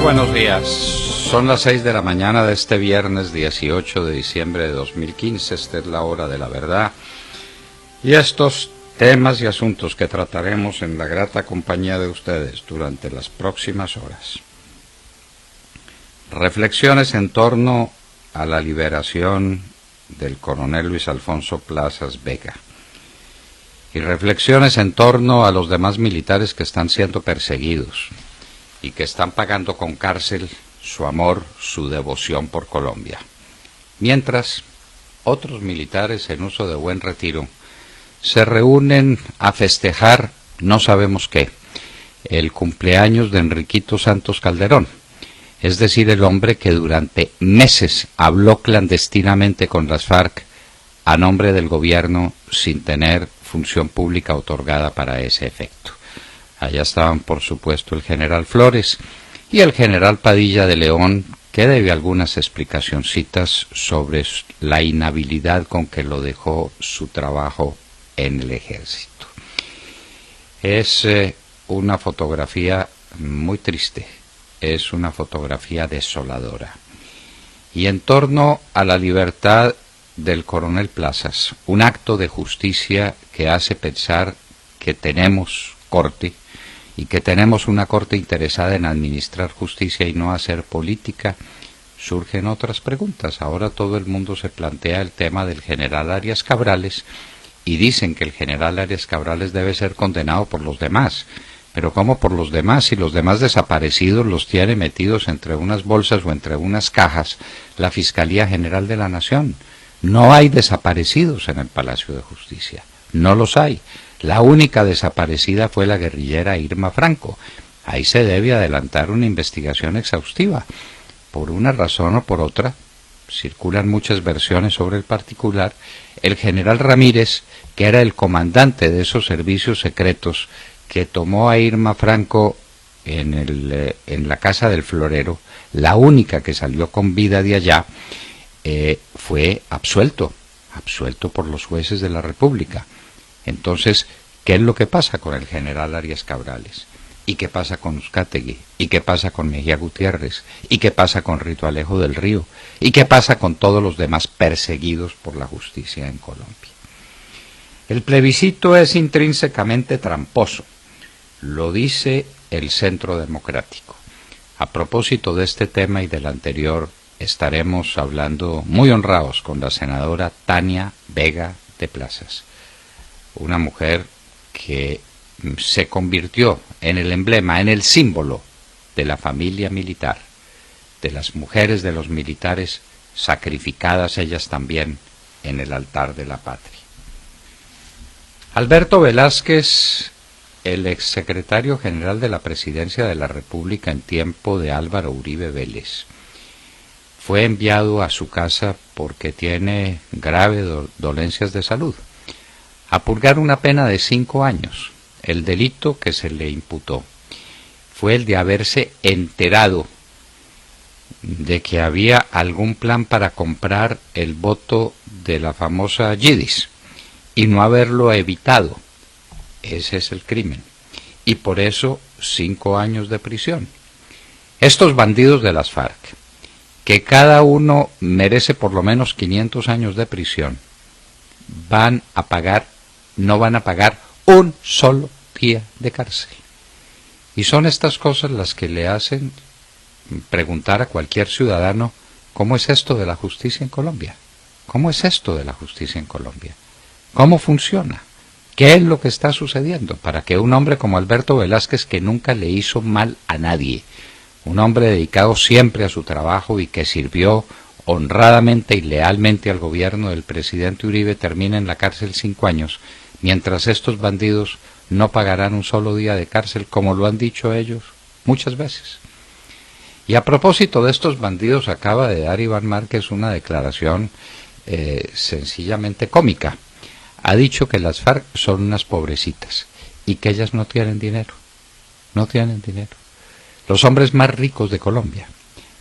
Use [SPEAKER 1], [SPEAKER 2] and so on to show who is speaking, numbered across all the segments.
[SPEAKER 1] buenos días. Son las 6 de la mañana de este viernes 18 de diciembre de 2015. Esta es la hora de la verdad. Y estos temas y asuntos que trataremos en la grata compañía de ustedes durante las próximas horas. Reflexiones en torno a la liberación del coronel Luis Alfonso Plazas Vega. Y reflexiones en torno a los demás militares que están siendo perseguidos y que están pagando con cárcel su amor, su devoción por Colombia. Mientras, otros militares en uso de buen retiro se reúnen a festejar, no sabemos qué, el cumpleaños de Enriquito Santos Calderón, es decir, el hombre que durante meses habló clandestinamente con las FARC a nombre del gobierno sin tener función pública otorgada para ese efecto. Allá estaban, por supuesto, el general Flores y el general Padilla de León, que debe algunas explicacioncitas sobre la inhabilidad con que lo dejó su trabajo en el ejército. Es una fotografía muy triste, es una fotografía desoladora. Y en torno a la libertad del coronel Plazas, un acto de justicia que hace pensar que tenemos corte y que tenemos una corte interesada en administrar justicia y no hacer política, surgen otras preguntas. Ahora todo el mundo se plantea el tema del general Arias Cabrales y dicen que el general Arias Cabrales debe ser condenado por los demás. Pero ¿cómo por los demás? Si los demás desaparecidos los tiene metidos entre unas bolsas o entre unas cajas la Fiscalía General de la Nación. No hay desaparecidos en el Palacio de Justicia, no los hay. La única desaparecida fue la guerrillera Irma Franco. Ahí se debe adelantar una investigación exhaustiva. Por una razón o por otra, circulan muchas versiones sobre el particular. El general Ramírez, que era el comandante de esos servicios secretos que tomó a Irma Franco en la casa del Florero, la única que salió con vida de allá, fue absuelto por los jueces de la República. Entonces, ¿qué es lo que pasa con el general Arias Cabrales? ¿Y qué pasa con Uzcategui? ¿Y qué pasa con Mejía Gutiérrez? ¿Y qué pasa con Rito Alejo del Río? ¿Y qué pasa con todos los demás perseguidos por la justicia en Colombia? El plebiscito es intrínsecamente tramposo, lo dice el Centro Democrático. A propósito de este tema y del anterior, estaremos hablando muy honrados con la senadora Tania Vega de Plazas, una mujer que se convirtió en el emblema, en el símbolo de la familia militar, de las mujeres de los militares sacrificadas ellas también en el altar de la patria. Alberto Velázquez, el exsecretario general de la Presidencia de la República en tiempo de Álvaro Uribe Vélez, fue enviado a su casa porque tiene graves dolencias de salud, a purgar una pena de 5 años. El delito que se le imputó fue el de haberse enterado de que había algún plan para comprar el voto de la famosa Yidis y no haberlo evitado. Ese es el crimen. Y por eso 5 años de prisión. Estos bandidos de las FARC, que cada uno merece por lo menos 500 años de prisión, no van a pagar un solo día de cárcel. Y son estas cosas las que le hacen preguntar a cualquier ciudadano ¿cómo es esto de la justicia en Colombia? ¿Cómo es esto de la justicia en Colombia? ¿Cómo funciona? ¿Qué es lo que está sucediendo para que un hombre como Alberto Velázquez, que nunca le hizo mal a nadie, un hombre dedicado siempre a su trabajo y que sirvió honradamente y lealmente al gobierno del presidente Uribe, termine en la cárcel 5 años, mientras estos bandidos no pagarán un solo día de cárcel, como lo han dicho ellos muchas veces? Y a propósito de estos bandidos, acaba de dar Iván Márquez una declaración sencillamente cómica. Ha dicho que las FARC son unas pobrecitas y que ellas no tienen dinero. No tienen dinero. Los hombres más ricos de Colombia,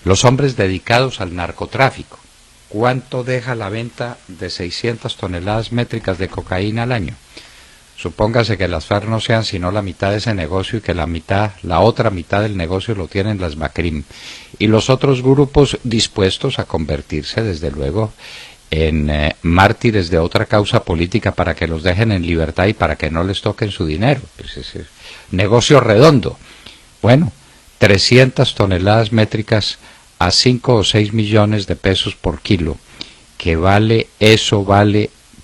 [SPEAKER 1] los hombres dedicados al narcotráfico, ¿cuánto deja la venta de 600 toneladas métricas de cocaína al año? Supóngase que las FARC no sean sino la mitad de ese negocio y que la otra mitad del negocio lo tienen las BACRIM. Y los otros grupos dispuestos a convertirse, desde luego, en mártires de otra causa política para que los dejen en libertad y para que no les toquen su dinero. Pues es negocio redondo. Bueno, 300 toneladas métricas a 5 o 6 millones de pesos por kilo, que vale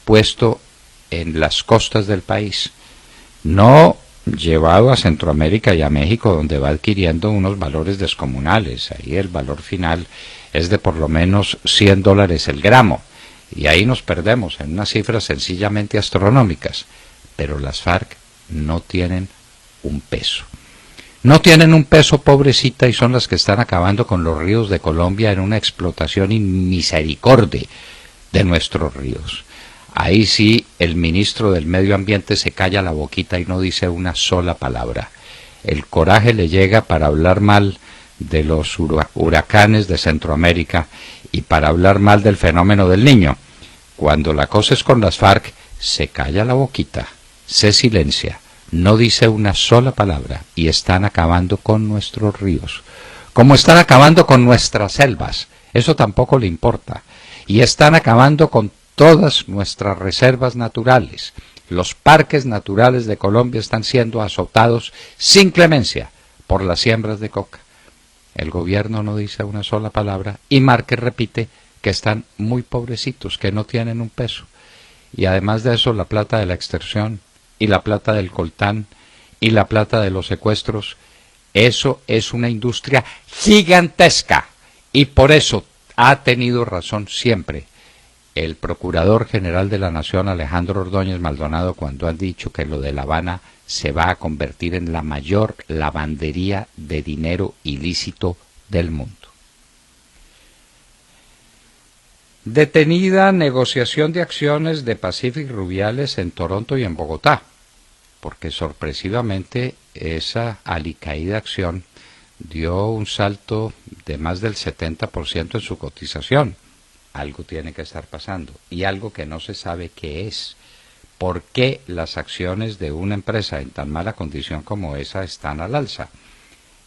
[SPEAKER 1] puesto en las costas del país, no llevado a Centroamérica y a México, donde va adquiriendo unos valores descomunales. Ahí el valor final es de por lo menos $100 el gramo, y ahí nos perdemos en unas cifras sencillamente astronómicas. Pero las FARC no tienen un peso. No tienen un peso, pobrecita, y son las que están acabando con los ríos de Colombia en una explotación inmisericordia de nuestros ríos. Ahí sí el ministro del Medio Ambiente se calla la boquita y no dice una sola palabra. El coraje le llega para hablar mal de los huracanes de Centroamérica y para hablar mal del fenómeno del Niño. Cuando la cosa es con las FARC, se calla la boquita, se silencia, no dice una sola palabra, y están acabando con nuestros ríos, como están acabando con nuestras selvas. Eso tampoco le importa. Y están acabando con todas nuestras reservas naturales. Los parques naturales de Colombia están siendo azotados sin clemencia por las siembras de coca. El gobierno no dice una sola palabra y Márquez repite que están muy pobrecitos, que no tienen un peso. Y además de eso, la plata de la extorsión y la plata del coltán y la plata de los secuestros, eso es una industria gigantesca. Y por eso ha tenido razón siempre el Procurador General de la Nación, Alejandro Ordóñez Maldonado, cuando han dicho que lo de La Habana se va a convertir en la mayor lavandería de dinero ilícito del mundo. Detenida negociación de acciones de Pacific Rubiales en Toronto y en Bogotá, porque sorpresivamente esa alicaída acción dio un salto de más del 70% en su cotización. Algo tiene que estar pasando, y algo que no se sabe qué es. ¿Por qué las acciones de una empresa en tan mala condición como esa están al alza?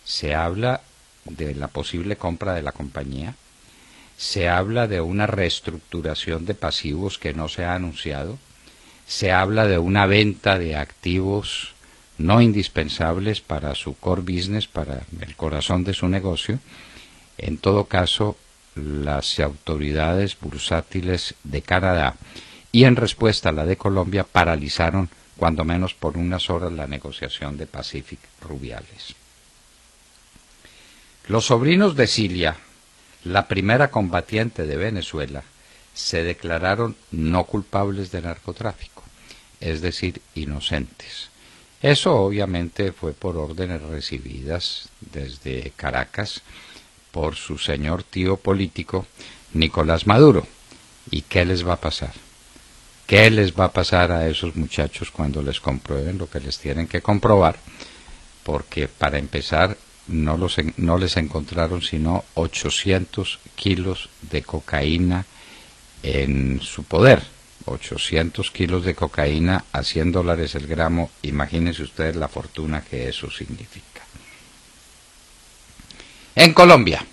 [SPEAKER 1] Se habla de la posible compra de la compañía, se habla de una reestructuración de pasivos que no se ha anunciado, se habla de una venta de activos no indispensables para su core business, para el corazón de su negocio. En todo caso, las autoridades bursátiles de Canadá y en respuesta a la de Colombia paralizaron cuando menos por unas horas la negociación de Pacific Rubiales. Los sobrinos de Cilia, la primera combatiente de Venezuela, se declararon no culpables de narcotráfico, es decir, inocentes. Eso obviamente fue por órdenes recibidas desde Caracas por su señor tío político, Nicolás Maduro. ¿Y qué les va a pasar? ¿Qué les va a pasar a esos muchachos cuando les comprueben lo que les tienen que comprobar? Porque para empezar no les encontraron sino 800 kilos de cocaína en su poder. 800 kilos de cocaína a $100 el gramo. Imagínense ustedes la fortuna que eso significa. En Colombia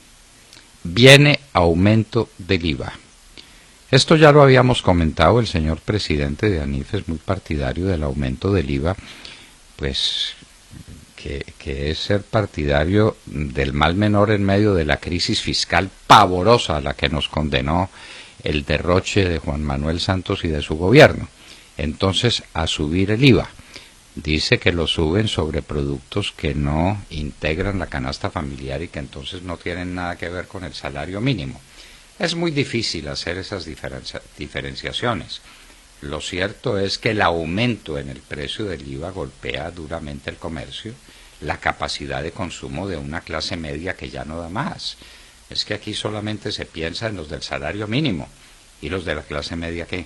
[SPEAKER 1] viene aumento del IVA. Esto ya lo habíamos comentado, el señor presidente de ANIF es muy partidario del aumento del IVA, pues que es ser partidario del mal menor en medio de la crisis fiscal pavorosa a la que nos condenó el derroche de Juan Manuel Santos y de su gobierno. Entonces, a subir el IVA. Dice que lo suben sobre productos que no integran la canasta familiar y que entonces no tienen nada que ver con el salario mínimo. Es muy difícil hacer esas diferenciaciones. Lo cierto es que el aumento en el precio del IVA golpea duramente el comercio, la capacidad de consumo de una clase media que ya no da más. Es que aquí solamente se piensa en los del salario mínimo. ¿Y los de la clase media qué?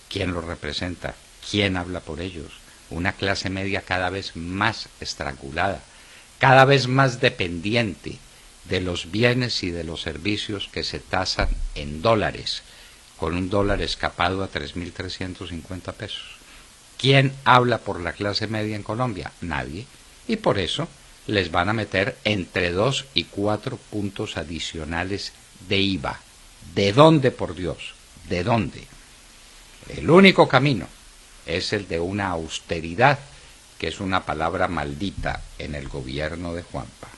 [SPEAKER 1] ¿Quién los representa? ¿Quién habla por ellos? Una clase media cada vez más estrangulada, cada vez más dependiente de los bienes y de los servicios que se tasan en dólares, con un dólar escapado a 3.350 pesos. ¿Quién habla por la clase media en Colombia? Nadie. Y por eso les van a meter entre 2 y 4 puntos adicionales de IVA. ¿De dónde, por Dios? ¿De dónde? El único camino es el de una austeridad, que es una palabra maldita en el gobierno de Juanpa.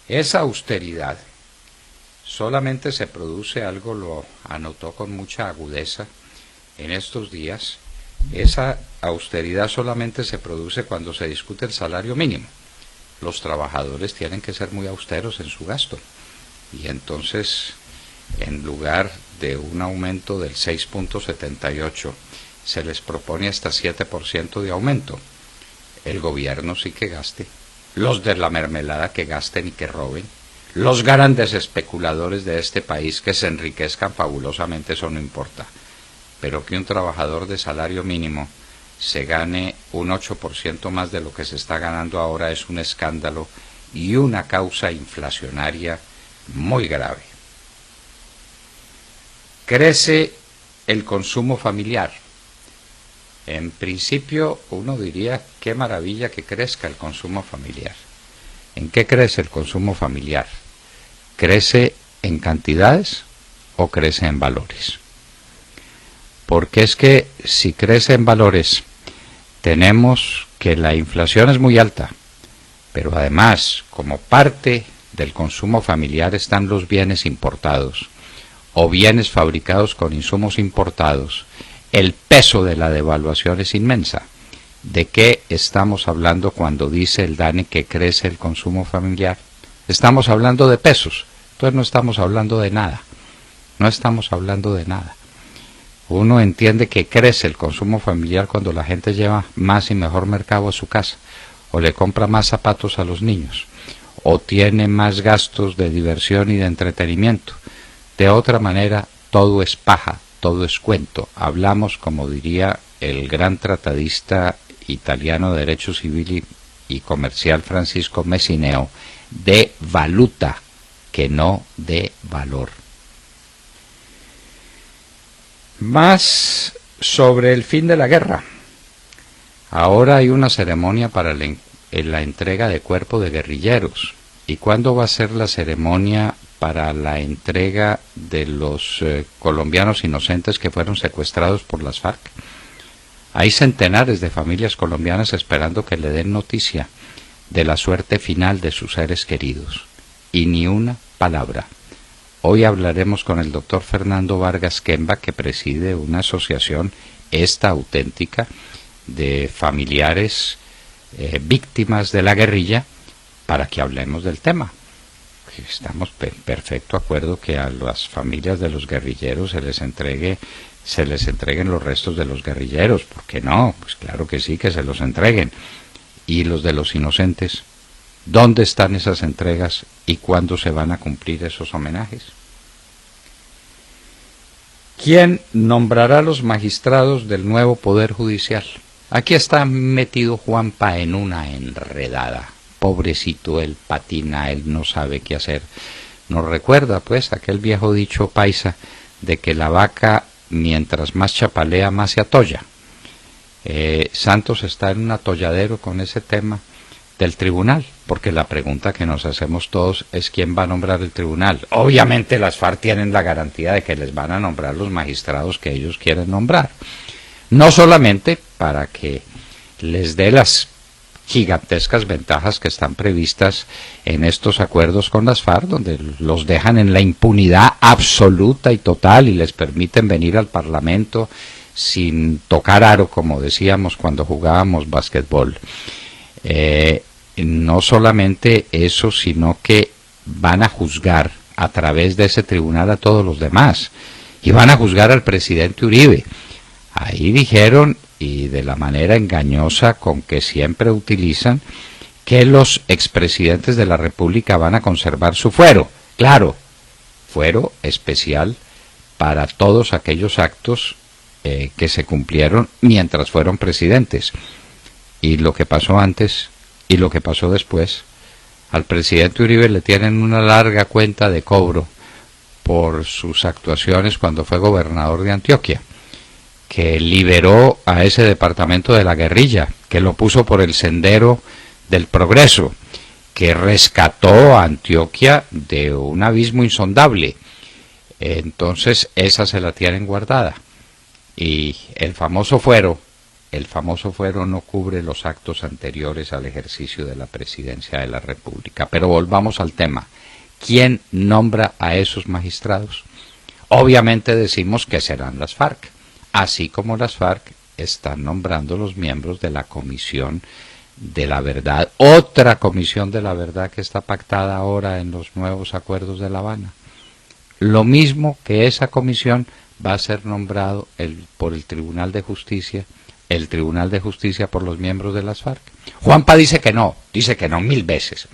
[SPEAKER 1] Esa austeridad solamente se produce, algo lo anotó con mucha agudeza en estos días, esa austeridad solamente se produce cuando se discute el salario mínimo. Los trabajadores tienen que ser muy austeros en su gasto. Y entonces, en lugar de un aumento del 6.78, se les propone hasta 7% de aumento. El gobierno sí que gaste. Los de la mermelada que gasten y que roben. Los grandes especuladores de este país que se enriquezcan fabulosamente, eso no importa. Pero que un trabajador de salario mínimo se gane un 8% más de lo que se está ganando ahora es un escándalo y una causa inflacionaria muy grave. Crece el consumo familiar. En principio uno diría qué maravilla que crezca el consumo familiar. ¿En qué crece el consumo familiar? ¿Crece en cantidades o crece en valores? Porque es que si crece en valores, tenemos que la inflación es muy alta, pero además, como parte del consumo familiar están los bienes importados o bienes fabricados con insumos importados, el peso de la devaluación es inmensa. ¿De qué estamos hablando cuando dice el DANE que crece el consumo familiar? Estamos hablando de pesos, entonces no estamos hablando de nada, no estamos hablando de nada. Uno entiende que crece el consumo familiar cuando la gente lleva más y mejor mercado a su casa, o le compra más zapatos a los niños, o tiene más gastos de diversión y de entretenimiento. De otra manera, todo es paja, todo es cuento. Hablamos, como diría el gran tratadista italiano de Derecho Civil y Comercial Francisco Messineo, de valuta, que no de valor. Más sobre el fin de la guerra. Ahora hay una ceremonia para la entrega de cuerpo de guerrilleros. ¿Y cuándo va a ser la ceremonia para la entrega de los colombianos inocentes que fueron secuestrados por las FARC? Hay centenares de familias colombianas esperando que le den noticia de la suerte final de sus seres queridos. Y ni una palabra. Hoy hablaremos con el doctor Fernando Vargas Quemba, que preside una asociación, esta auténtica, de familiares víctimas de la guerrilla, para que hablemos del tema. Estamos en perfecto acuerdo que a las familias de los guerrilleros se les entreguen los restos de los guerrilleros. ¿Por qué no? Pues claro que sí, que se los entreguen. ¿Y los de los inocentes? ¿Dónde están esas entregas y cuándo se van a cumplir esos homenajes? ¿Quién nombrará a los magistrados del nuevo Poder Judicial? Aquí está metido Juanpa en una enredada. Pobrecito, él patina, él no sabe qué hacer. Nos recuerda, pues, aquel viejo dicho paisa de que la vaca, mientras más chapalea, más se atolla. Santos está en un atolladero con ese tema del tribunal, porque la pregunta que nos hacemos todos es quién va a nombrar el tribunal. Obviamente las FARC tienen la garantía de que les van a nombrar los magistrados que ellos quieren nombrar, no solamente para que les dé las gigantescas ventajas que están previstas en estos acuerdos con las FARC, donde los dejan en la impunidad absoluta y total y les permiten venir al Parlamento sin tocar aro, como decíamos cuando jugábamos básquetbol. No solamente eso, sino que van a juzgar a través de ese tribunal a todos los demás y van a juzgar al presidente Uribe. Ahí dijeron, y de la manera engañosa con que siempre utilizan, que los expresidentes de la República van a conservar su fuero. Claro, fuero especial para todos aquellos actos que se cumplieron mientras fueron presidentes. Y lo que pasó antes y lo que pasó después, al presidente Uribe le tienen una larga cuenta de cobro por sus actuaciones cuando fue gobernador de Antioquia. que liberó a ese departamento de la guerrilla, que lo puso por el sendero del progreso, que rescató a Antioquia de un abismo insondable. Entonces esa se la tienen guardada. Y el famoso fuero no cubre los actos anteriores al ejercicio de la presidencia de la República. Pero volvamos al tema. ¿Quién nombra a esos magistrados? Obviamente decimos que serán las FARC, así como las FARC están nombrando los miembros de la Comisión de la Verdad, otra Comisión de la Verdad que está pactada ahora en los nuevos acuerdos de La Habana. Lo mismo que esa comisión va a ser nombrado por el Tribunal de Justicia, el Tribunal de Justicia por los miembros de las FARC. Juanpa dice que no 1000 veces.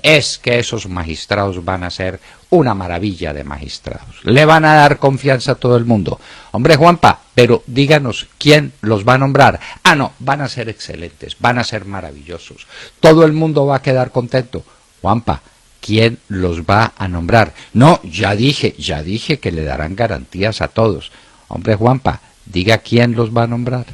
[SPEAKER 1] Es que esos magistrados van a ser una maravilla de magistrados. Le van a dar confianza a todo el mundo. Hombre, Juanpa, pero díganos quién los va a nombrar. Ah, no, van a ser excelentes, van a ser maravillosos. Todo el mundo va a quedar contento. Juanpa, ¿quién los va a nombrar? No, ya dije que le darán garantías a todos. Hombre, Juanpa, diga quién los va a nombrar.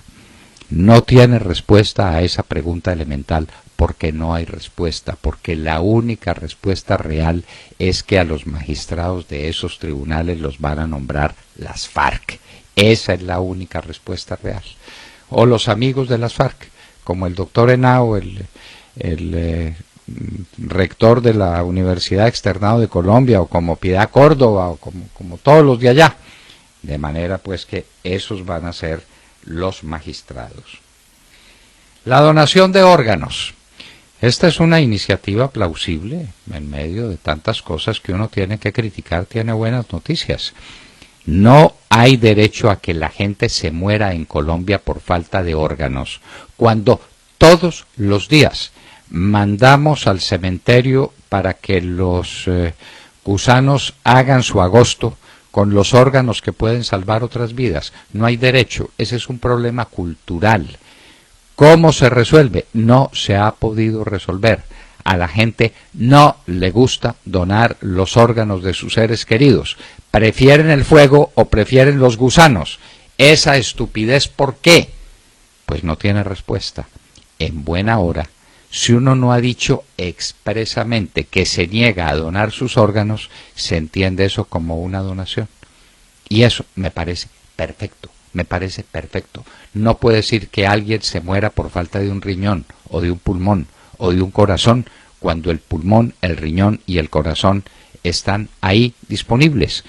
[SPEAKER 1] No tiene respuesta a esa pregunta elemental porque no hay respuesta, porque la única respuesta real es que a los magistrados de esos tribunales los van a nombrar las FARC. Esa es la única respuesta real. O los amigos de las FARC, como el doctor Henao, el rector de la Universidad Externado de Colombia, o como Piedad Córdoba, o como todos los de allá. De manera pues que esos van a ser los magistrados. La donación de órganos. Esta es una iniciativa plausible en medio de tantas cosas que uno tiene que criticar, tiene buenas noticias. No hay derecho a que la gente se muera en Colombia por falta de órganos, cuando todos los días mandamos al cementerio para que los gusanos hagan su agosto con los órganos que pueden salvar otras vidas. No hay derecho, ese es un problema cultural. ¿Cómo se resuelve? No se ha podido resolver. A la gente no le gusta donar los órganos de sus seres queridos. Prefieren el fuego o prefieren los gusanos. Esa estupidez, ¿por qué? Pues no tiene respuesta. En buena hora, si uno no ha dicho expresamente que se niega a donar sus órganos, se entiende eso como una donación. Y eso me parece perfecto, No puede decir que alguien se muera por falta de un riñón, o de un pulmón, o de un corazón, cuando el pulmón, el riñón y el corazón están ahí disponibles.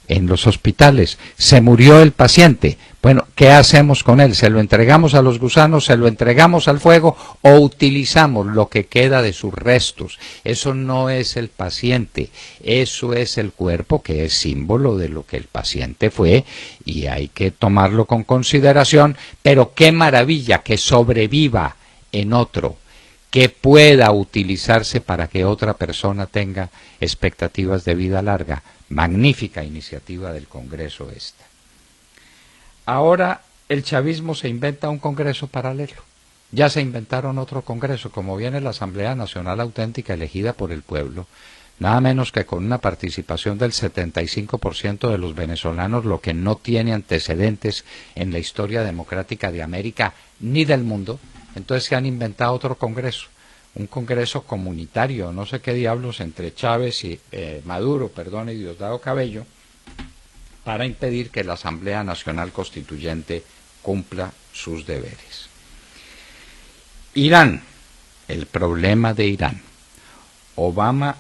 [SPEAKER 1] En los hospitales se murió el paciente. Bueno, ¿qué hacemos con él? ¿Se lo entregamos a los gusanos, se lo entregamos al fuego o utilizamos lo que queda de sus restos? Eso no es el paciente, eso es el cuerpo, que es símbolo de lo que el paciente fue, y hay que tomarlo con consideración. Pero qué maravilla que sobreviva en otro, que pueda utilizarse para que otra persona tenga expectativas de vida larga. Magnífica iniciativa del Congreso esta. Ahora el chavismo se inventa un Congreso paralelo. Ya se inventaron otro Congreso, como viene la Asamblea Nacional Auténtica elegida por el pueblo, nada menos que con una participación del 75% de los venezolanos, lo que no tiene antecedentes en la historia democrática de América ni del mundo. Entonces se han inventado otro Congreso. Un Congreso comunitario, no sé qué diablos, entre Chávez y Maduro, y Diosdado Cabello, para impedir que la Asamblea Nacional Constituyente cumpla sus deberes. Irán, el problema de Irán. Obama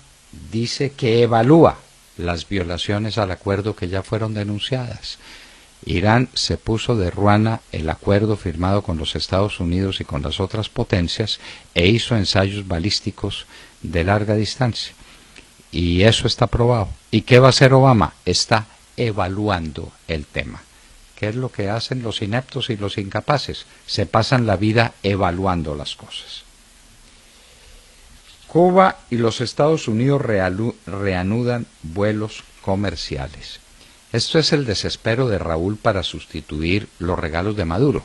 [SPEAKER 1] dice que evalúa las violaciones al acuerdo que ya fueron denunciadas. Irán se puso de ruana el acuerdo firmado con los Estados Unidos y con las otras potencias e hizo ensayos balísticos de larga distancia. Y eso está probado. ¿Y qué va a hacer Obama? Está evaluando el tema. ¿Qué es lo que hacen los ineptos y los incapaces? Se pasan la vida evaluando las cosas. Cuba y los Estados Unidos reanudan vuelos comerciales. Esto es el desespero de Raúl para sustituir los regalos de Maduro.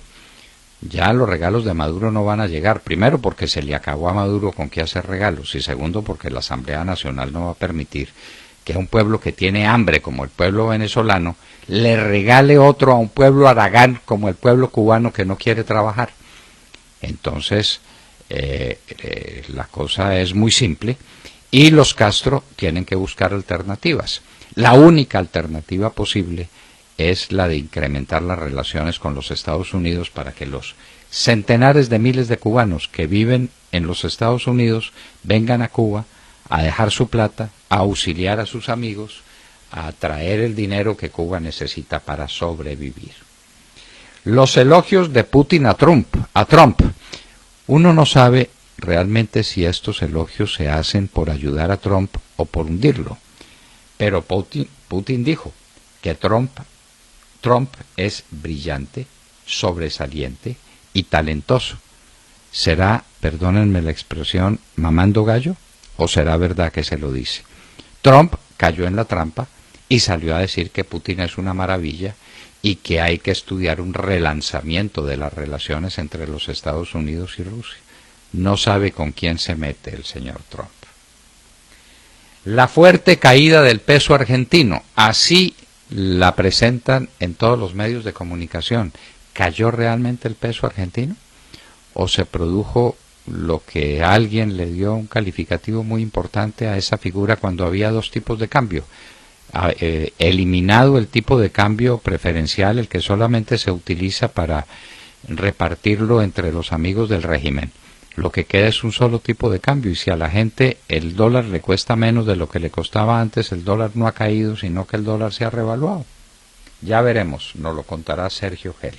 [SPEAKER 1] Ya los regalos de Maduro no van a llegar, primero porque se le acabó a Maduro con qué hacer regalos, y segundo porque la Asamblea Nacional no va a permitir que a un pueblo que tiene hambre como el pueblo venezolano le regale otro a un pueblo haragán como el pueblo cubano que no quiere trabajar. Entonces la cosa es muy simple y los Castro tienen que buscar alternativas. La única alternativa posible es la de incrementar las relaciones con los Estados Unidos para que los centenares de miles de cubanos que viven en los Estados Unidos vengan a Cuba a dejar su plata, a auxiliar a sus amigos, a traer el dinero que Cuba necesita para sobrevivir. Los elogios de Putin a Trump. Uno no sabe realmente si estos elogios se hacen por ayudar a Trump o por hundirlo. Pero Putin dijo que Trump es brillante, sobresaliente y talentoso. ¿Será, perdónenme la expresión, mamando gallo? ¿O será verdad que se lo dice? Trump cayó en la trampa y salió a decir que Putin es una maravilla y que hay que estudiar un relanzamiento de las relaciones entre los Estados Unidos y Rusia. No sabe con quién se mete el señor Trump. La fuerte caída del peso argentino, así la presentan en todos los medios de comunicación. ¿Cayó realmente el peso argentino? ¿O se produjo lo que alguien le dio un calificativo muy importante a esa figura cuando había dos tipos de cambio? Eliminado el tipo de cambio preferencial, el que solamente se utiliza para repartirlo entre los amigos del régimen. Lo que queda es un solo tipo de cambio, y si a la gente el dólar le cuesta menos de lo que le costaba antes, el dólar no ha caído, sino que el dólar se ha revaluado. Ya veremos, nos lo contará Sergio Gel.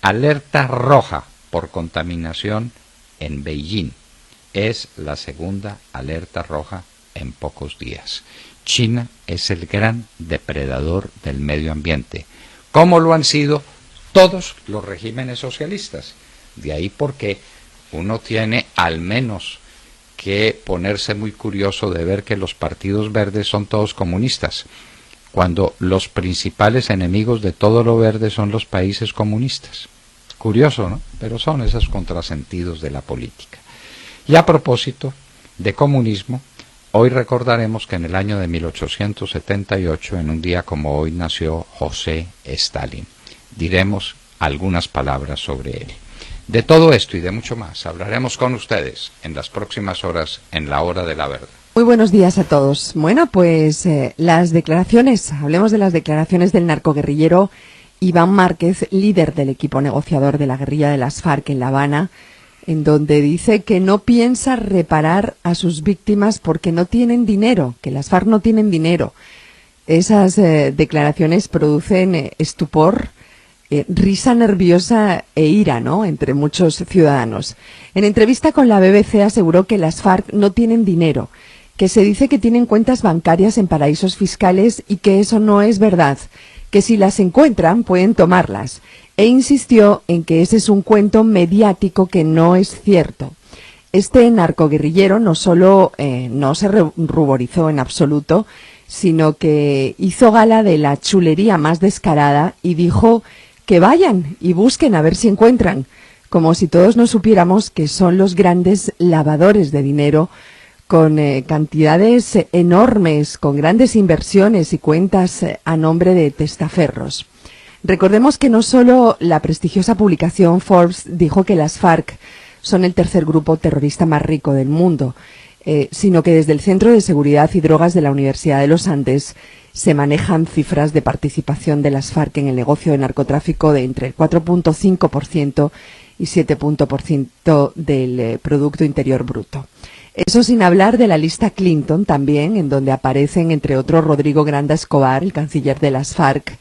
[SPEAKER 1] Alerta roja por contaminación en Beijing. Es la segunda alerta roja en pocos días. China es el gran depredador del medio ambiente, como lo han sido todos los regímenes socialistas. De ahí porque uno tiene al menos que ponerse muy curioso de ver que los partidos verdes son todos comunistas, cuando los principales enemigos de todo lo verde son los países comunistas. Curioso, ¿no? Pero son esos contrasentidos de la política. Y a propósito de comunismo, hoy recordaremos que en el año de 1878, en un día como hoy, nació José Stalin. Diremos algunas palabras sobre él. De todo esto y de mucho más hablaremos con ustedes en las próximas horas en La Hora de la Verdad.
[SPEAKER 2] Muy buenos días a todos. Bueno, pues hablemos de las declaraciones del narcoguerrillero Iván Márquez, líder del equipo negociador de la guerrilla de las FARC en La Habana, en donde dice que no piensa reparar a sus víctimas porque no tienen dinero, que las FARC no tienen dinero. Esas declaraciones producen estupor, risa nerviosa e ira, ¿no?, entre muchos ciudadanos. En entrevista con la BBC aseguró que las FARC no tienen dinero, que se dice que tienen cuentas bancarias en paraísos fiscales y que eso no es verdad, que si las encuentran pueden tomarlas, e insistió en que ese es un cuento mediático que no es cierto. Este narcoguerrillero no solo no se ruborizó en absoluto, sino que hizo gala de la chulería más descarada y dijo que vayan y busquen a ver si encuentran, como si todos no supiéramos que son los grandes lavadores de dinero, con cantidades enormes, con grandes inversiones y cuentas a nombre de testaferros. Recordemos que no solo la prestigiosa publicación Forbes dijo que las FARC son el tercer grupo terrorista más rico del mundo, sino que desde el Centro de Seguridad y Drogas de la Universidad de los Andes se manejan cifras de participación de las FARC en el negocio de narcotráfico de entre el 4.5% y 7% del Producto Interior Bruto. Eso sin hablar de la lista Clinton también, en donde aparecen, entre otros, Rodrigo Granda Escobar, el canciller de las FARC,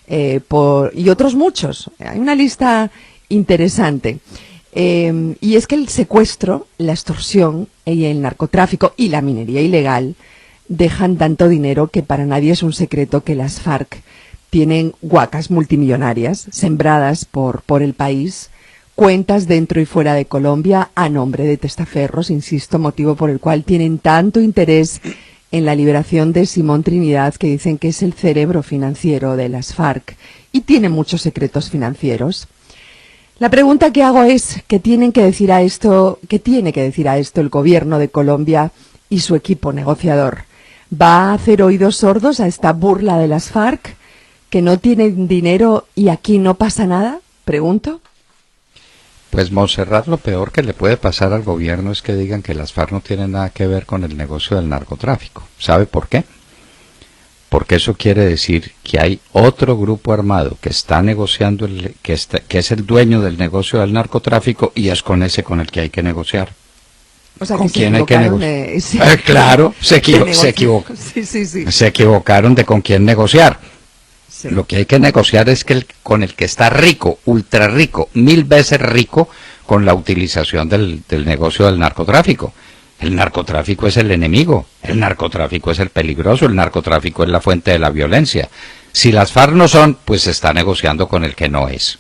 [SPEAKER 2] y otros muchos. Hay una lista interesante. Y es que el secuestro, la extorsión y el narcotráfico y la minería ilegal dejan tanto dinero que para nadie es un secreto que las FARC tienen huacas multimillonarias sembradas por el país, cuentas dentro y fuera de Colombia a nombre de testaferros, insisto, motivo por el cual tienen tanto interés en la liberación de Simón Trinidad, que dicen que es el cerebro financiero de las FARC y tiene muchos secretos financieros. La pregunta que hago es, ¿qué tiene que decir a esto el gobierno de Colombia y su equipo negociador? va a hacer oídos sordos a esta burla de las FARC, que no tienen dinero y aquí no pasa nada? Pregunto.
[SPEAKER 1] Pues Montserrat, lo peor que le puede pasar al gobierno es que digan que las FARC no tienen nada que ver con el negocio del narcotráfico. ¿Sabe por qué? Porque eso quiere decir que hay otro grupo armado que está negociando, que es el dueño del negocio del narcotráfico, y es con ese con el que hay que negociar.
[SPEAKER 2] O sea,
[SPEAKER 1] ¿Con
[SPEAKER 2] que
[SPEAKER 1] quién hay que negociar?
[SPEAKER 2] sí.
[SPEAKER 1] Claro, se equivocaron de con quién negociar. Sí. Lo que hay que negociar es que con el que está rico, ultra rico, 1000 veces rico, con la utilización del negocio del narcotráfico. El narcotráfico es el enemigo, el narcotráfico es el peligroso, el narcotráfico es la fuente de la violencia. Si las FARC no son, pues se está negociando con el que no es.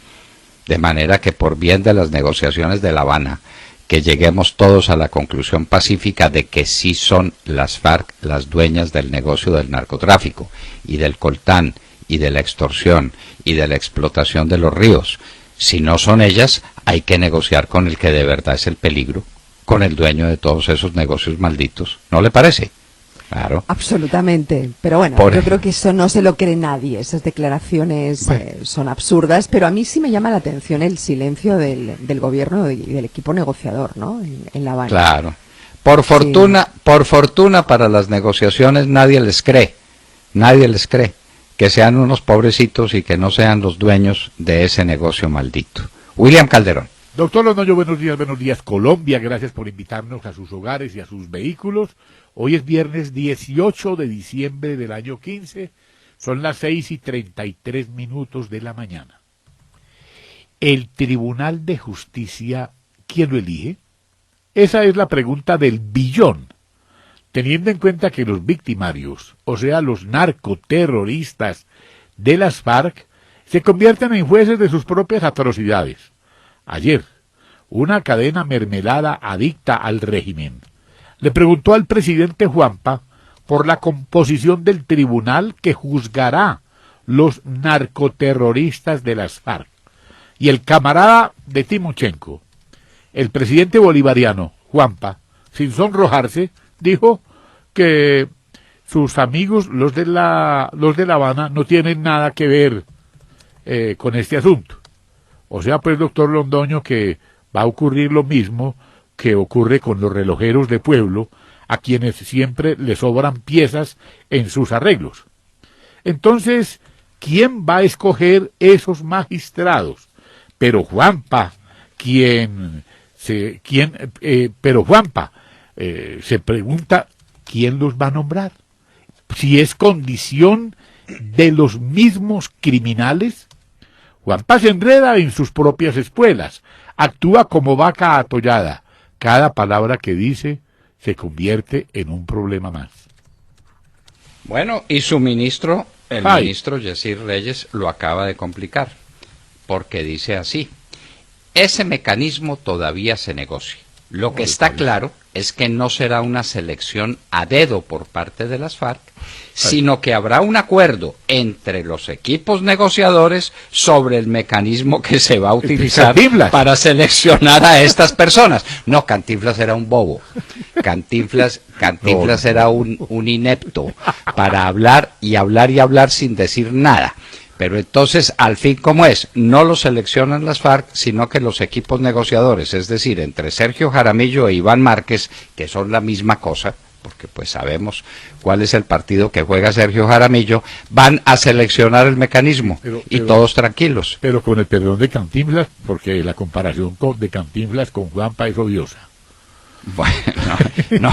[SPEAKER 1] De manera que por bien de las negociaciones de La Habana, que lleguemos todos a la conclusión pacífica de que sí son las FARC las dueñas del negocio del narcotráfico y del coltán y de la extorsión y de la explotación de los ríos. Si no son ellas, hay que negociar con el que de verdad es el peligro, con el dueño de todos esos negocios malditos. ¿No le parece? Claro.
[SPEAKER 2] Absolutamente. Pero bueno, yo creo que eso no se lo cree nadie. Esas declaraciones son absurdas, pero a mí sí me llama la atención el silencio del gobierno y del equipo negociador, ¿no? En La Habana.
[SPEAKER 1] Claro. Por fortuna para las negociaciones nadie les cree. Nadie les cree que sean unos pobrecitos y que no sean los dueños de ese negocio maldito. William Calderón.
[SPEAKER 3] Doctor Londoño, buenos días Colombia, gracias por invitarnos a sus hogares y a sus vehículos. Hoy es viernes 18 de diciembre del año 15, son las 6:33 de la mañana. ¿El Tribunal de Justicia, quién lo elige? Esa es la pregunta del billón, teniendo en cuenta que los victimarios, o sea, los narcoterroristas de las FARC, se convierten en jueces de sus propias atrocidades. Ayer, una cadena mermelada adicta al régimen le preguntó al presidente Juanpa por la composición del tribunal que juzgará los narcoterroristas de las FARC. Y el camarada de Timochenko, el presidente bolivariano, Juanpa, sin sonrojarse, dijo que sus amigos, los de La Habana, no tienen nada que ver con este asunto. O sea, pues, doctor Londoño, que va a ocurrir lo mismo que ocurre con los relojeros de pueblo, a quienes siempre les sobran piezas en sus arreglos. Entonces, ¿quién va a escoger esos magistrados? Pero Juanpa, se pregunta, ¿quién los va a nombrar? Si es condición de los mismos criminales. Juanpa se enreda en sus propias espuelas, actúa como vaca atollada. Cada palabra que dice se convierte en un problema más.
[SPEAKER 1] Bueno, y su ministro, ministro Yesir Reyes, lo acaba de complicar, porque dice así: ese mecanismo todavía se negocia. Lo que está claro es que no será una selección a dedo por parte de las FARC, sino que habrá un acuerdo entre los equipos negociadores sobre el mecanismo que se va a utilizar para seleccionar a estas personas. No, Cantinflas era un bobo. Cantinflas era un inepto para hablar y hablar y hablar sin decir nada. Pero entonces, al fin, ¿cómo es? No lo seleccionan las FARC, sino que los equipos negociadores, es decir, entre Sergio Jaramillo e Iván Márquez, que son la misma cosa, porque pues sabemos cuál es el partido que juega Sergio Jaramillo, van a seleccionar el mecanismo, y todos tranquilos.
[SPEAKER 3] Pero con el perdón de Cantinflas, porque la comparación de Cantinflas con Juanpa es odiosa.
[SPEAKER 1] Bueno, no,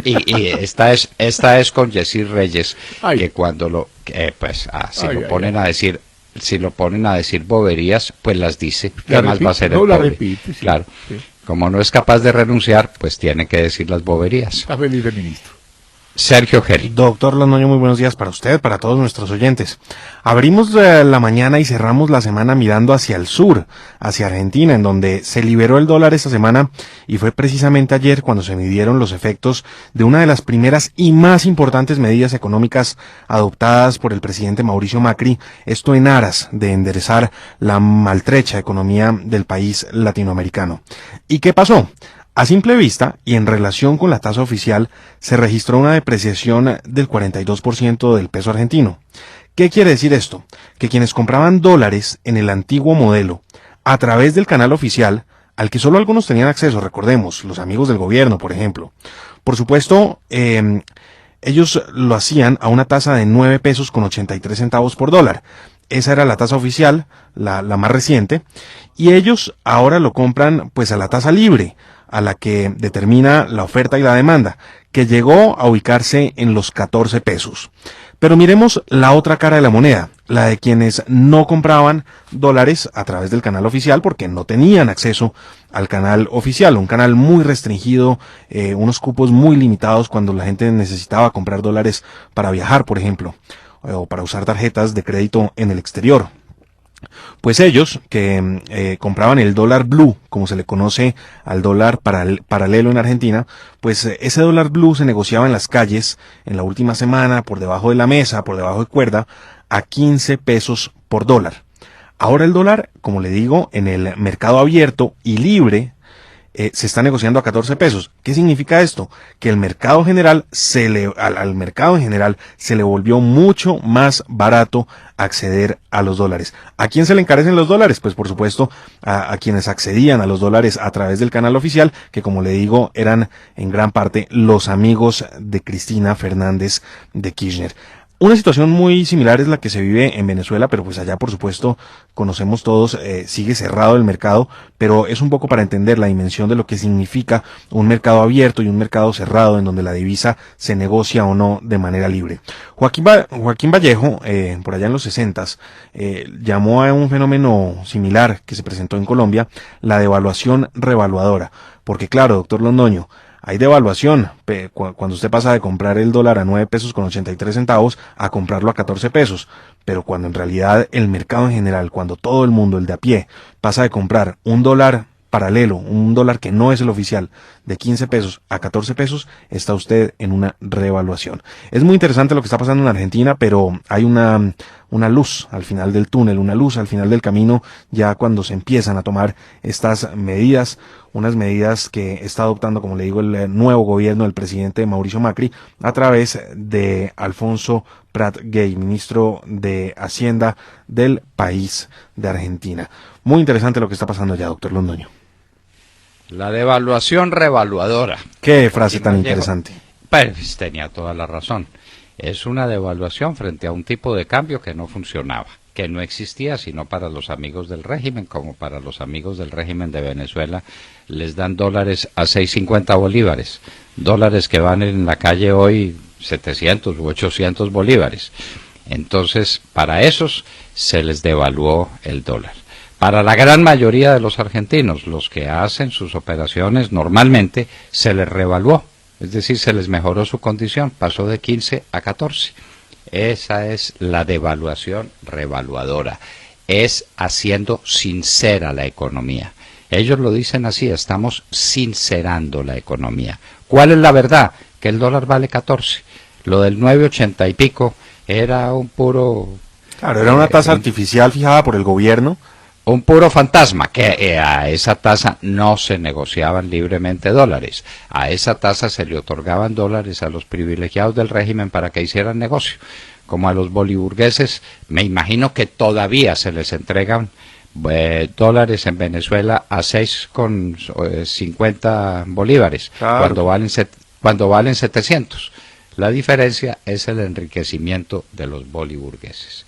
[SPEAKER 1] y esta es con Yesir Reyes, que cuando si lo ponen a decir boberías, pues las dice. ¿Qué más va a ser el pobre?
[SPEAKER 3] Repite, sí,
[SPEAKER 1] claro.
[SPEAKER 3] Sí.
[SPEAKER 1] Como no es capaz de renunciar, pues tiene que decir las boberías.
[SPEAKER 3] Está feliz el ministro.
[SPEAKER 1] Sergio Geri.
[SPEAKER 4] Doctor Londoño, muy buenos días para usted, para todos nuestros oyentes. Abrimos la mañana y cerramos la semana mirando hacia el sur, hacia Argentina, en donde se liberó el dólar esta semana, y fue precisamente ayer cuando se midieron los efectos de una de las primeras y más importantes medidas económicas adoptadas por el presidente Mauricio Macri, esto en aras de enderezar la maltrecha economía del país latinoamericano. ¿Y qué pasó? A simple vista y en relación con la tasa oficial se registró una depreciación del 42% del peso argentino. ¿Qué quiere decir esto? Que quienes compraban dólares en el antiguo modelo a través del canal oficial, al que solo algunos tenían acceso, recordemos, los amigos del gobierno, por ejemplo. Por supuesto, ellos lo hacían a una tasa de 9 pesos con 83 centavos por dólar. Esa era la tasa oficial, la más reciente, y ellos ahora lo compran pues a la tasa libre, a la que determina la oferta y la demanda, que llegó a ubicarse en los 14 pesos. Pero miremos la otra cara de la moneda, la de quienes no compraban dólares a través del canal oficial porque no tenían acceso al canal oficial, un canal muy restringido, unos cupos muy limitados cuando la gente necesitaba comprar dólares para viajar, por ejemplo, o para usar tarjetas de crédito en el exterior. Pues ellos que compraban el dólar blue, como se le conoce al dólar paralelo en Argentina, pues ese dólar blue se negociaba en las calles en la última semana por debajo de la mesa, por debajo de cuerda, a 15 pesos por dólar. Ahora el dólar, como le digo, en el mercado abierto y libre, se está negociando a 14 pesos. ¿Qué significa esto? Que el mercado general al mercado en general se le volvió mucho más barato acceder a los dólares. ¿A quién se le encarecen los dólares? Pues por supuesto a quienes accedían a los dólares a través del canal oficial, que como le digo eran en gran parte los amigos de Cristina Fernández de Kirchner. Una situación muy similar es la que se vive en Venezuela, pero pues allá por supuesto conocemos todos, sigue cerrado el mercado, pero es un poco para entender la dimensión de lo que significa un mercado abierto y un mercado cerrado en donde la divisa se negocia o no de manera libre. Joaquín Vallejo, por allá en los 60s, llamó a un fenómeno similar que se presentó en Colombia, la devaluación revaluadora, porque claro, doctor Londoño, hay devaluación cuando usted pasa de comprar el dólar a 9 pesos con 83 centavos a comprarlo a 14 pesos. Pero cuando en realidad el mercado en general, cuando todo el mundo, el de a pie, pasa de comprar un dólar paralelo, un dólar que no es el oficial, de 15 pesos a 14 pesos, está usted en una revaluación. Es muy interesante lo que está pasando en Argentina, pero hay una luz al final del túnel, una luz al final del camino, ya cuando se empiezan a tomar estas medidas, unas medidas que está adoptando, como le digo, el nuevo gobierno del presidente Mauricio Macri, a través de Alfonso Prat Gay, ministro de Hacienda del país de Argentina. Muy interesante lo que está pasando allá, doctor Londoño.
[SPEAKER 1] La devaluación revaluadora.
[SPEAKER 4] Qué frase tan interesante.
[SPEAKER 1] Pues tenía toda la razón. Es una devaluación frente a un tipo de cambio que no funcionaba, que no existía sino para los amigos del régimen, como para los amigos del régimen de Venezuela, les dan dólares a 6.50 bolívares, dólares que van en la calle hoy 700 u 800 bolívares. Entonces, para esos se les devaluó el dólar. Para la gran mayoría de los argentinos, los que hacen sus operaciones normalmente, se les revaluó, es decir, se les mejoró su condición, pasó de 15 a 14. Esa es la devaluación revaluadora, es haciendo sincera la economía. Ellos lo dicen así, estamos sincerando la economía. ¿Cuál es la verdad? Que el dólar vale 14. Lo del 9.80 y pico era un puro...
[SPEAKER 4] Claro, era una tasa artificial fijada por el gobierno.
[SPEAKER 1] Un puro fantasma, que a esa tasa no se negociaban libremente dólares. A esa tasa se le otorgaban dólares a los privilegiados del régimen para que hicieran negocio. Como a los boliburgueses, me imagino que todavía se les entregan dólares en Venezuela a 6,50 bolívares, claro, cuando valen 700. La diferencia es el enriquecimiento de los boliburgueses.